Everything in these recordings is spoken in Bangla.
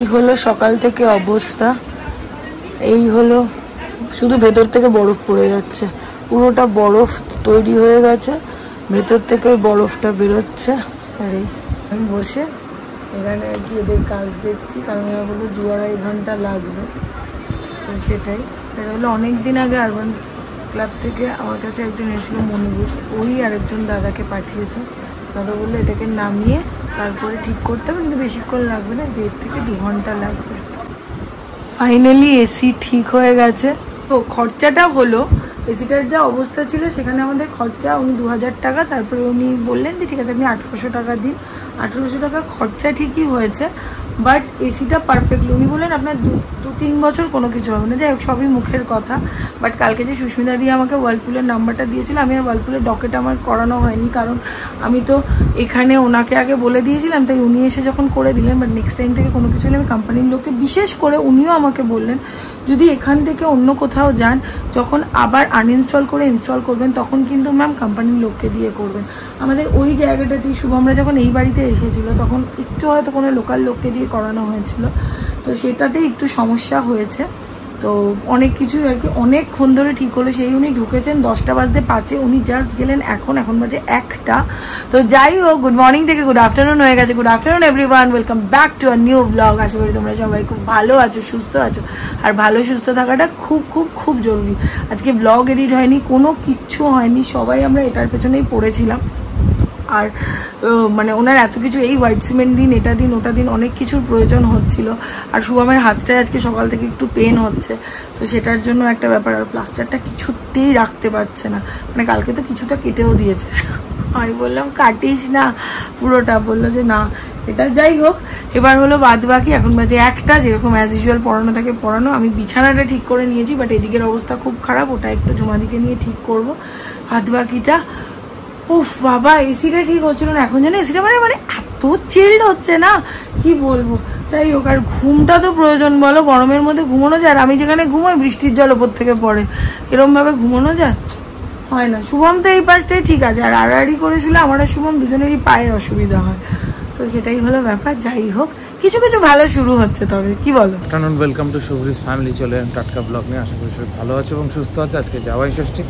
হলো সকাল থেকে অবস্থা এই হলো, শুধু ভেতর থেকে বরফ পড়ে যাচ্ছে, পুরোটা বরফ তৈরি হয়ে গেছে, ভেতর থেকে বরফটা বেরোচ্ছে। আর এই আমি বসে এখানে আর কি এদের কাজ দেখছি, কারণ এরা বললো 2-2.5 ঘন্টা লাগবে। তো সেটাই, এটা হলো অনেক দিন আগে আরবান ক্লাব থেকে আমার কাছে একজন এসেছিলো মনিগুর, ওই আরেকজন দাদাকে পাঠিয়েছে। দাদা বললো এটাকে নামিয়ে তারপরে ঠিক করতে হবে, কিন্তু বেশিক্ষণ লাগবে না, 1.5 থেকে 2 ঘন্টা লাগবে। ফাইনালি এসি ঠিক হয়ে গেছে। তো খরচাটা হলো, এসিটার যা অবস্থা ছিল সেখানে আমাদের খরচা উনি 2000 টাকা, তারপরে উনি বললেন যে ঠিক আছে আপনি 1800 টাকা দিন। 1800 টাকা খরচা ঠিকই হয়েছে, বাট এসিটা পারফেক্টলি, উনি বললেন আপনার 2-3 বছর কোনো কিছু হবে না। যাই হোক, সবই মুখের কথা। বাট কালকে যে সুস্মিতা দিয়ে আমাকে ওয়ার্লপুলের নাম্বারটা দিয়েছিল, আমি আর ওয়ার্লপুলের ডকেট আমার করানো হয়নি, কারণ আমি তো এখানে ওনাকে আগে বলে দিয়েছিলাম, তাই উনি এসে যখন করে দিলেন। বাট নেক্সট টাইম থেকে কোনো কিছু হলে আমি কোম্পানির লোককে, বিশেষ করে উনিও আমাকে বললেন যদি এখান থেকে অন্য কোথাও যান, যখন আবার আনইনস্টল করে ইনস্টল করবেন তখন কিন্তু ম্যাম কোম্পানির লোককে দিয়ে করবেন। আমাদের ওই জায়গাটাতেই শুভমরা যখন এই বাড়িতে এসেছিলো তখন একটু হয়তো কোনো লোকাল লোককে দিয়ে করানো হয়েছিল, তো সেটাতেই একটু সমস্যা হয়েছে। তো অনেক কিছু আর কি অনেকক্ষণ ধরে ঠিক হলো। সেই উনি ঢুকেছেন 10টা বাজতে 5-এ, উনি জাস্ট গেলেন এখন বাজে 1টা। তো যাই হোক, গুড মর্নিং থেকে গুড আফটারনুন হয়ে গেছে। Good afternoon everyone, welcome back to a new blog. আশা করি তোমরা সবাই খুব ভালো আছো, সুস্থ আছো, আর ভালো সুস্থ থাকাটা খুব খুব খুব জরুরি। আজকে ব্লগ এডিট হয়নি, কোনো কিচ্ছু হয়নি, সবাই আমরা এটার পেছনেই পড়েছিলাম। আর মানে ওনার এত কিছু, এই হোয়াইট সিমেন্ট দিন, এটা দিন, ওটা দিন, অনেক কিছুর প্রয়োজন হচ্ছিল। আর শুভমের হাতটায় আজকে সকাল থেকে একটু পেন হচ্ছে, তো সেটার জন্য একটা ব্যাপার। আর প্লাস্টারটা কিছুতেই রাখতে পারছে না, মানে কালকে তো কিছুটা কেটেও দিয়েছে। আমি বললাম কাটিস না পুরোটা, বললো যে না এটা। যাই হোক, এবার হলো বাদ বাকি, এখন বাজে 1টা, যেরকম অ্যাজ ইউজুয়াল পড়ানো থাকে পড়ানো। আমি বিছানাটা ঠিক করে নিয়েছি, বাট এদিকের অবস্থা খুব খারাপ, ওটা একটু ঝুমাদিকে নিয়ে ঠিক করবো। বাদ বাকিটা, উফ বাবা, এসিটা ঠিক হচ্ছিল না, এখন যেন এসিটা মানে এত চিল্ড হচ্ছে না, কি বলবো। যাই হোক, আর ঘুমটা তো প্রয়োজন, বলো গরমের মধ্যে ঘুমানো যায়? আর আমি যেখানে ঘুমোই বৃষ্টির জল ওপর থেকে পড়ে, এরকম ভাবে ঘুমানো যায়? হয় না। শুভম তো এই পাশটাই ঠিক আছে, আর আড়াআড়ি করে শুলে আমার আর শুভম দুজনেরই পায়ের অসুবিধা হয়, তো সেটাই হলো ব্যাপার। যাই হোক, কিছু কিছু ভালো শুরু হচ্ছে, তবে কি বলো? আফটারনুন, ওয়েলকাম টু শুভরিস ফ্যামিলি। চলে এলাম টাটকা ব্লগ নিয়ে। আশা করি সবাই ভালো আছে এবং সুস্থ আছে। আজকে জামাই ষষ্ঠী,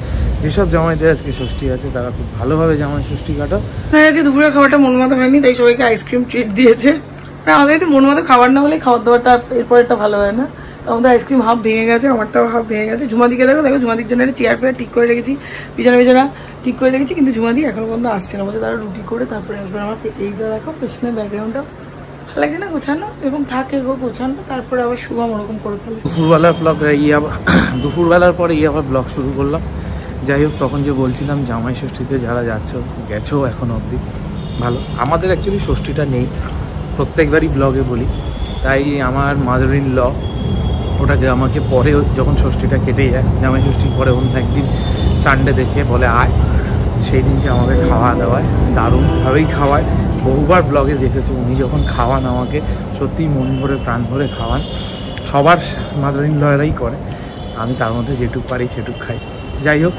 যেসব জামাইদের আজকে ষষ্ঠী আছে তারা খুব ভালোভাবে জামাই ষষ্ঠী কাটাও। আজকে দুপুরের খাবারটা মন মতো হয়নি, তাই সবাইকে আইসক্রিম ট্রিট দিয়েছে। আমাদের তো মন মতো খাবার না হলে খাবার দাবারটা এরপরেরটা ভালো হয় না। আমাদের আইসক্রিম হাফ ভেঙে গেছে, আমারটাও হাফ ভেঙে গেছে। ঝুমাদিকে দেখো, ঝুমাদির জন্য একটা চেয়ার ফেয়ার ঠিক করে রেখেছি, বিছানা ঠিক করে রেখেছি, কিন্তু ঝুমাদি এখনো পর্যন্ত আসছে না, বলছে তারা রুটি করে তারপরে আসবে। আমার এইটা দেখো, পেছনে ব্যাকগ্রাউন্ডটা ভালো লাগছে না গোছানো, এরকম থাকে গো গোছানো, তারপরে আবার শুভম ওরকম করে ফেলে। দুপুরবেলার ব্লগ দুপুরবেলার পরে আবার ব্লগ শুরু করলাম। যাই হোক, তখন যে বলছিলাম জামাই ষষ্ঠীতে যারা গেছো এখন অবধি ভালো। আমাদের অ্যাকচুয়ালি ষষ্ঠীটা নেই, প্রত্যেকবারই ব্লগে বলি, তাই আমার মাদার ইন ল ওটাকে আমাকে পরে যখন ষষ্ঠীটা কেটে যায়, জামাই ষষ্ঠীর পরে অন্য একদিন সানডে দেখে বলে আয়, সেই দিনকে আমাকে খাওয়া দাওয়ায় দারুণভাবেই খাওয়ায়। বহুবার ব্লগে দেখেছি উনি যখন খাওয়ান আমাকে, সত্যিই মন ভরে প্রাণ ভরে খাওয়ান। সবার মাদার ইন লয়েরাই করে, আমি তার মধ্যে যেটুক পারি সেটুক খাই। যাই হোক,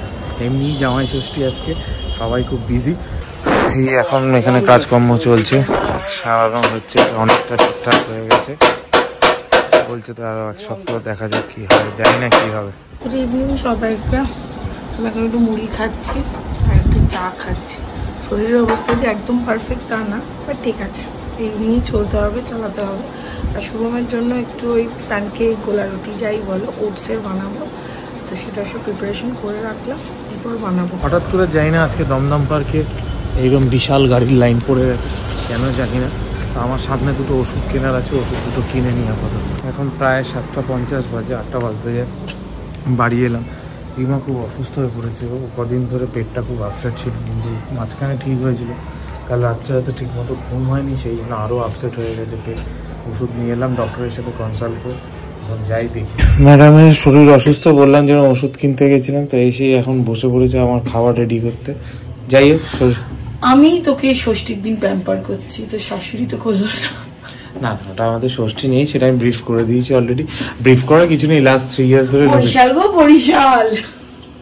এমনি জামাই ষষ্ঠী আজকে সবাই খুব বিজি। এই এখন এখানে কাজকর্ম চলছে, সারানো হচ্ছে, অনেকটা ঠিকঠাক হয়ে গেছে। বলছে তো আরো 1 সপ্তাহ দেখা যাক কি হবে, জানি না কি হবে। গুড ইভিনিং সবাইকে। আমি এখন একটু মুড়ি খাচ্ছি আর একটু চা খাচ্ছি। শরীরের অবস্থা যে একদম পারফেক্ট তা না, বাট ঠিক আছে, এই নিয়েই চলতে হবে, চালাতে হবে। আর শুভমের জন্য একটু ওই প্যানকেক, গোলা রুটি যাই বলো, ওটসের বানাবো, তো সেটা সব প্রিপারেশন করে রাখলাম, এরপর বানাবো। হঠাৎ করে যাই না, আজকে দমদম পার্কে এইরকম বিশাল গাড়ির লাইন পড়ে গেছে, কেন জানি না। আমার সামনে দুটো ওষুধ কেনার আছে, ওষুধ দুটো কিনে নিয়ে আপাতত। এখন প্রায় 7:50 বাজে, 8টা বাজতে যায়। বাড়ি এলাম, রিমা খুব অসুস্থ হয়ে পড়েছে, ও কদিন ধরে পেটটা খুব আপসেট ছিল, কিন্তু মাঝখানে ঠিক হয়েছিল। কাল রাত্রে হয়তো ঠিক মতো ঘুম হয়নি, সেই জন্য আরও আপসেট হয়ে গেছে পেট। ওষুধ নিয়ে এলাম, ডক্টরের সাথে কনসাল্ট করে, এখন যাই দেখি। ম্যাডামের শরীর অসুস্থ, বললাম যেন ওষুধ কিনতে গেছিলাম, তো এসেই এখন বসে পড়েছে আমার খাবার রেডি করতে। যাই হোক, আমি তোকে ষষ্ঠীর দিন প্যাম্পার করছি, তো শাশুড়ি তো করলো না, ওটা আমাদের ষষ্ঠী নেই, সেটা আমি ব্রিফ করে দিয়েছি অলরেডি। ব্রিফ করার কিছু নেই, লাস্ট 3 ইয়ার্স ধরে বরিশাল গো বরিশাল।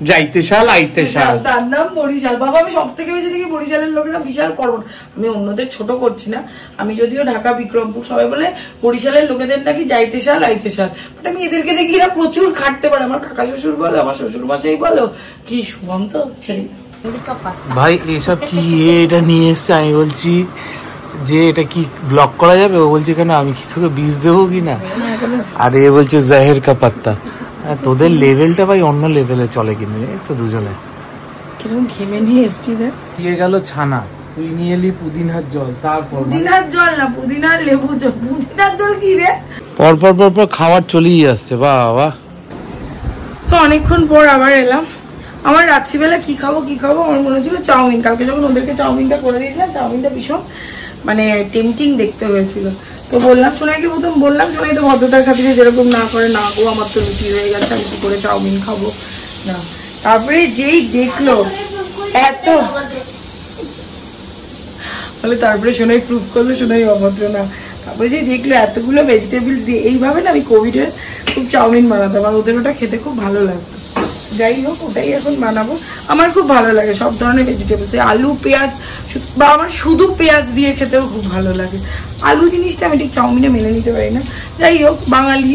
যাইতে শাল আইতে শাল, তার নাম বরিশাল। বাবা আমি সব থেকে বেশি দেখি বরিশালের লোকেরা বিশাল করবো, আমি অন্যদের ছোট করছি না, আমি যদিও ঢাকা বিক্রমপুর, সবাই বলে বরিশালের লোকেদের নাকি যাইতে শাল আইতে শাল, বাট আমি এদেরকে দেখি এরা প্রচুর খাটতে পারে। আমার কাকা শ্বশুর বলো, আমার শ্বশুর মশাই বলো, কি শুভম তো ছেড়ে। ভাই এইসব কি এটা নিয়ে এসছে, আমি বলছি যে এটা কি ব্লক করা যাবে, ও বলছে কেন আমি কি তোকে বীজ দেবো কিনা, আর এ বলছে জাহের কা পাত্তা। তোদের লেভেলটা ভাই অন্য লেভেলে চলে কিন্তু, জানিস তো দুজনে কিরকম ঘেমে নিয়ে এসছি দেখ। দিয়ে গেল ছানা, তুই নিয়ে এলি পুদিনার জল, তারপর পুদিনার জল না, পুদিনার লেবু জল। পুদিনার জল কি রে? পরপর পরপর খাবার চলেই আসছে, বাহ। তো অনেকক্ষণ পর আবার এলাম। আমার রাত্রিবেলা কি খাবো আমার মনে হচ্ছিল চাউমিন। কালকে যখন ওদেরকে চাউমিনটা করে দিয়েছিলাম, চাউমিনটা ভীষণ মানে টেম্পটিং দেখতে হয়েছিল। তো বললাম সোনাইকে, প্রথম বললাম সোনাই তো ভদ্রতার সাথে যেরকম না করে, না গো আমার তো রুটি হয়ে গেছে, আমি কি করে চাউমিন খাবো না। তারপরে যেই দেখলো এত বলে, তারপরে সোনাই প্রুভ করলো সোনাই অভদ্র না। তারপরে যে দেখলো এতগুলো ভেজিটেবলস দিয়ে, এইভাবে না আমি কোভিডের খুব চাউমিন বানাতাম, আর ওদের ওটা খেতে খুব ভালো লাগতো। যাই হোক, ওটাই এখন বানাবো। আমার খুব ভালো লাগে সব ধরনের ভেজিটেবলস, আলু পেঁয়াজ, বা আমার শুধু পেঁয়াজ দিয়ে খেতেও খুব ভালো লাগে। আলু জিনিসটা আমি ঠিক চাউমিনে মেনে নিতে পারি না। যাই হোক, বাঙালি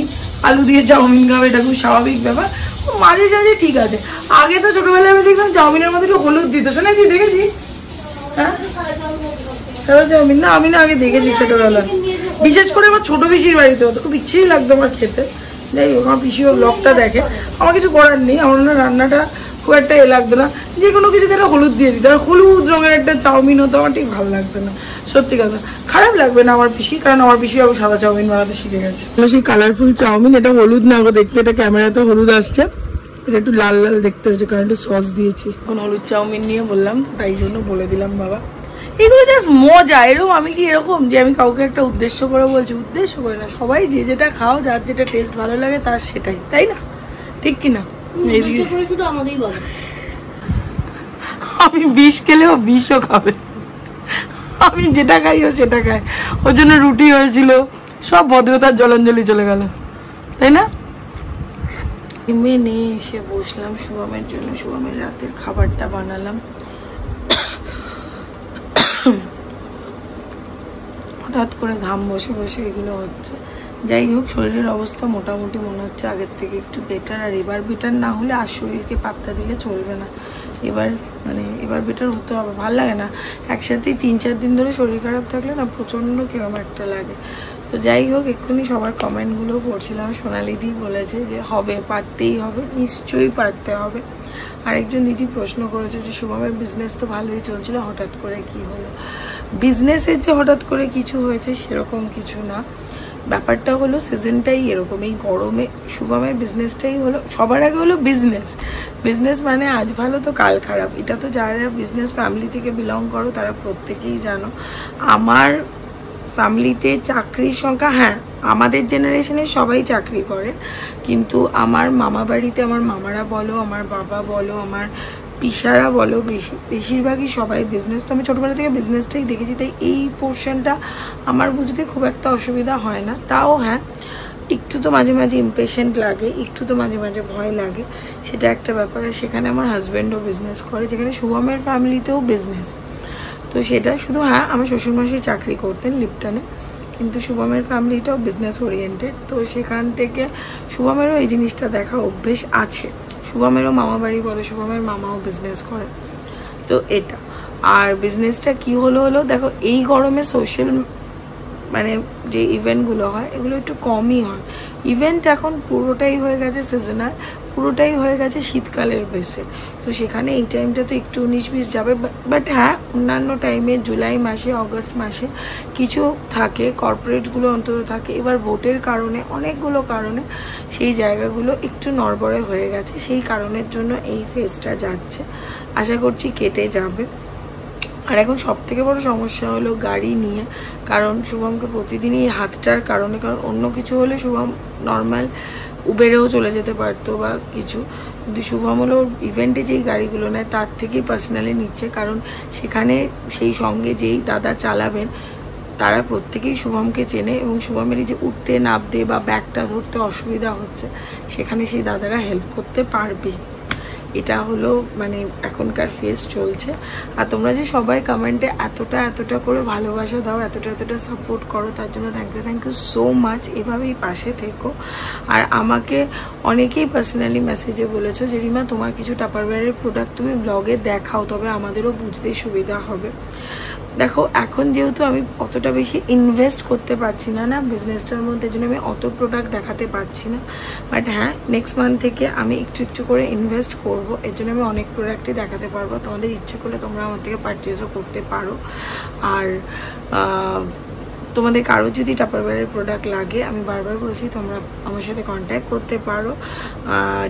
আলু দিয়ে চাউমিন খাবে, এটা খুব স্বাভাবিক ব্যাপার। মাঝে সাঝে ঠিক আছে। আগে তো ছোটবেলায় আমি দেখলাম চাউমিনের মধ্যে হলুদ দিত, শোনা কি দেখেছি? হ্যাঁ, সাদা চাউমিন না, আমি না আগে দেখেছি ছোটবেলা, বিশেষ করে আমার ছোট পিসির বাড়িতে হতো, খুব ইচ্ছেই লাগতো আমার খেতে। যাই হোক, আমার পিসিও ব্লগটা দেখে, আমার কিছু করার নেই, আমার না রান্নাটা খুব একটা লাগতো না, যে কোনো কিছু একটা হলুদ দিয়ে দিত, আর হলুদ রঙের একটা চাউমিন হতো, আমার ঠিক ভালো লাগতো না। সত্যি কথা, খারাপ লাগবে না আমার পিসি, কারণ আমার পিসি আবার সাদা চাউমিন বানাতে শিখে গেছে। সেই কালারফুল চাউমিন, এটা হলুদ না দেখতে, এটা ক্যামেরাতে হলুদ আসছে, এটা একটু লাল লাল দেখতে হচ্ছে কারণ একটু সস দিয়েছি। এখন হলুদ চাউমিন নিয়ে বললাম, তাই জন্য বলে দিলাম বাবা এগুলো জাস্ট মজা। এরকম আমি কি এরকম যে আমি কাউকে একটা উদ্দেশ্য করে বলছি, উদ্দেশ্য করে না, সবাই যে যেটা খাও, যার যেটা টেস্ট ভালো লাগে তার সেটাই, তাই না? ঠিক কিনা? আমি বিষ খেলেও বিষও খাবে, আমি যেটা খাই ও সেটা খায়, ওর জন্য রুটি হয়েছিল, সব ভদ্রতার জলাঞ্জলি চলে গেল, তাই না? নিয়ে এসে বসলাম শুভমের জন্য, শুভমের রাতের খাবারটা বানালাম। হঠাৎ করে ঘাম বসে বসে এগুলো হচ্ছে। যাই হোক, শরীরের অবস্থা মোটামুটি মনে হচ্ছে আগের থেকে একটু বেটার, আর এবার বেটার না হলে আর শরীরকে পাত্তা দিলে চলবে না। এবার বেটার হতে হবে, ভালো লাগে না একসাথেই 3-4 দিন ধরে শরীর খারাপ থাকলে না প্রচন্ড কিরম একটা লাগে। তো যাই হোক, এক্ষুনি সবার কমেন্টগুলো পড়ছিলাম, সোনালিদি বলেছে যে হবে, পারতেই হবে, নিশ্চয়ই পারতে হবে। আরেকজন দিদি প্রশ্ন করেছে যে শুভমের বিজনেস তো ভালোই চলছিল, হঠাৎ করে কি হলো? বিজনেসের যে হঠাৎ করে কিছু হয়েছে সেরকম কিছু না, ব্যাপারটা হলো সিজনটাই এরকম। এই গরমে শুভমের বিজনেসটাই হলো, সবার আগে হলো বিজনেস মানে আজ ভালো তো কাল খারাপ, এটা তো যারা বিজনেস ফ্যামিলি থেকে বিলং করো তারা প্রত্যেকেই জানো। আমার ফ্যামিলিতে চাকরির সংখ্যা, হ্যাঁ আমাদের জেনারেশনে সবাই চাকরি করে, কিন্তু আমার মামা বাড়িতে আমার মামারা বলো, আমার বাবা বলো, আমার পিসারা বলো, বেশিরভাগই সবাই বিজনেস। তো আমি ছোটবেলা থেকে বিজনেসটাই দেখেছি, তাই এই পোর্শনটা আমার বুঝতে খুব একটা অসুবিধা হয় না। তাও হ্যাঁ, একটু তো মাঝে মাঝে ইম্পেশেন্ট লাগে, একটু তো মাঝে মাঝে ভয় লাগে, সেটা একটা ব্যাপার। সেখানে আমার হাজব্যান্ডও বিজনেস করে, যেখানে শুভমের ফ্যামিলিতেও বিজনেস, তো সেটা শুধু হ্যাঁ আমার শ্বশুরমশাই চাকরি করতেন লিপটনে, কিন্তু শুভমের ফ্যামিলিটাও বিজনেস ওরিয়েন্টেড, তো সেখান থেকে শুভমেরও এই জিনিসটা দেখা অভ্যেস আছে। শুভমেরও মামা বাড়ি বলে, শুভমের মামাও বিজনেস করে, তো এটা। আর বিজনেসটা কি হলো দেখো, এই গরমে সোশ্যাল মানে যে ইভেন্টগুলো হয় এগুলো একটু কমই হয়। ইভেন্ট এখন পুরোটাই হয়ে গেছে সিজনাল, পুরোটাই হয়ে গেছে শীতকালের বেসে, তো সেখানে এই টাইমটা তো একটু 19-20 যাবে। বাট হ্যাঁ, অন্যান্য টাইমে জুলাই মাসে, অগস্ট মাসে কিছু থাকে, কর্পোরেটগুলো অন্তত থাকে। এবার ভোটের কারণে, অনেকগুলো কারণে সেই জায়গাগুলো একটু নড়বড়ে হয়ে গেছে, সেই কারণের জন্য এই ফেজটা যাচ্ছে, আশা করছি কেটে যাবে। আর এখন সব থেকে বড় সমস্যা হলো গাড়ি নিয়ে, কারণ শুভমকে প্রতিদিনই হাতটার কারণে, কারণ অন্য কিছু হলে শুভম নর্মাল উবেরেও চলে যেতে পারতো বা কিছু, কিন্তু শুভম হলো ইভেন্টে যেই গাড়িগুলো নেয় তার থেকেই পার্সোনালি নিচ্ছে, কারণ সেখানে সেই সঙ্গে যেই দাদা চালাবেন তারা প্রত্যেকেই শুভমকে চেনে, এবং শুভমেরই যে উঠতে নামতে বা ব্যাগটা ধরতে অসুবিধা হচ্ছে সেখানে সেই দাদারা হেল্প করতে পারবে। এটা হলো মানে এখনকার ফেজ চলছে। আর তোমরা যে সবাই কমেন্টে এতটা করে ভালোবাসা দাও, এতটা সাপোর্ট করো, তার জন্য থ্যাংক ইউ সো মাচ। এভাবেই পাশে থেকো। আর আমাকে অনেকেই পার্সোনালি মেসেজে বলেছো যে রিমা তোমার কিছু টাপারওয়্যারের প্রোডাক্ট তুমি ব্লগে দেখাও, তবে আমাদেরও বুঝতে সুবিধা হবে। দেখো এখন যেহেতু আমি অতটা বেশি ইনভেস্ট করতে পারছি না বিজনেসটার মধ্যে, জন্য আমি অত প্রোডাক্ট দেখাতে পারছি না। বাট হ্যাঁ, নেক্সট মান্থ থেকে আমি একটু করে ইনভেস্ট করব, এর জন্য আমি অনেক প্রোডাক্টই দেখাতে পারবো। তোমাদের ইচ্ছে করলে তোমরা আমার থেকে পারচেসও করতে পারো। আর তোমাদের কারো যদি টাপারওয়্যারের প্রোডাক্ট লাগে, আমি বারবার বলছি তোমরা আমার সাথে কন্ট্যাক্ট করতে পারো।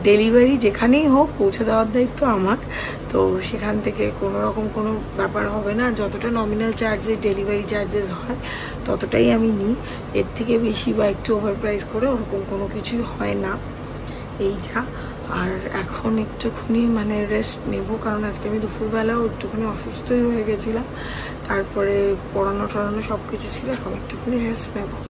ডেলিভারি যেখানেই হোক পৌঁছে দেওয়ার দায়িত্ব আমার, তো সেখান থেকে কোনো রকম কোনো ব্যাপার হবে না। যতটা নমিনাল চার্জেস ডেলিভারি চার্জেস হয় ততটাই আমি নিই, এর থেকে বেশি বা একটু ওভার প্রাইস করে ওরকম কোনো কিছুই হয় না। এই যা। আর এখন একটুখানি মানে রেস্ট নেব, কারণ আজকে আমি দুপুরবেলাও একটুখানি অসুস্থই হয়ে গেছিলাম, তারপরে পড়ানো টড়ানো সব কিছু ছিল, এখন একটুখানি রেস্ট নেব।